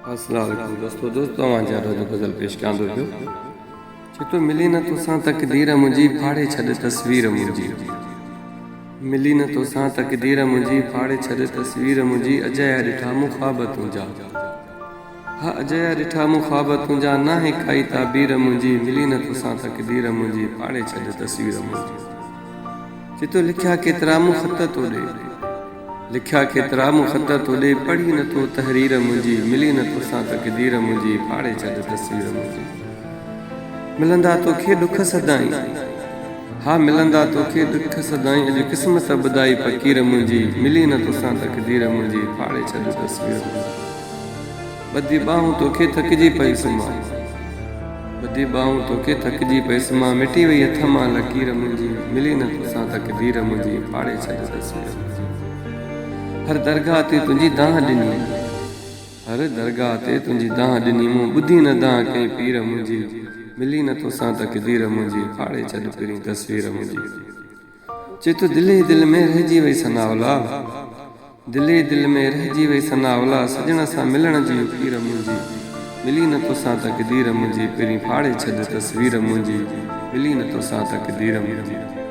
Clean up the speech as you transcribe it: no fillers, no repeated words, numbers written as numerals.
अस्सलाम वालेकुम दोस्तों तव्हांजा रोज़ गज़ल पेश कयां थो पियो। चए थो मिली न तोसां तक़दीर मुंहिंजी फाड़े छॾ तस्वीर मुंहिंजी। मिली न तोसां तक़दीर मुंहिंजी फाड़े छॾ तस्वीर मुंहिंजी। अजया ॾिठा मूं ख़्वाब तुंहिंजा, हा अजया ॾिठा मूं ख़्वाब तुंहिंजा। नाहे काई ताबीर मुंहिंजी। मिली न तोसां तक़दीर मुंहिंजी फाड़े छॾ तस्वीर मुंहिंजी। चए थो लिखिया केतिरा मूं ख़त तो ॾे, लिखिया केतिरा मूं ख़त तो ॾे। पढ़ी नथो तहरीर मुंहिंजी। मिली न तोसां तक़दीर मुंहिंजी फाड़े छॾ तस्वीर मुंहिंजी। मिलंदा तोखे ॾुख सदाईं, हा मिलंदा तोखे ॾुख सदाईं। अॼु क़िस्मत ॿुधाई फ़क़ीर मुंहिंजी। मिली न तोसां तक़दीर मुंहिंजी फाड़े छॾ तस्वीर मुंहिंजी। ॿधी ॿाहूं तोखे थकिजी पईसि मां, ॿधी ॿाहूं तोखे थकिजी पईसि मां। मिटी वई हथ मां लकीर मुंहिंजी। मिली न तोसां तक़दीर मुंहिंजी फाड़े छॾ तस्वीर मुंहिंजी। हर दरगाह ते तुंहिंजी दाह ॾिनी, हर दरगाह ते तुंहिंजी दाह ॾिनी मूं। ॿुधी न दाह कंहिं पीर मुंहिंजी। मिली न तोसां तक़दीर मुंहिंजी फाड़े छॾ पहिरीं तस्वीर मुंहिंजी। चए थो दिलि ई दिलि में रहिजी वई सनावला, दिलि ई दिलि में रहिजी वई सनावला। सजण सां मिलण जी उकीर मुंहिंजी। मिली न तोसां तक़दीर मुंहिंजी पहिरीं फाड़े छॾ तस्वीर मुंहिंजी। मिली न तोसां तक़दीर मुंहिंजी।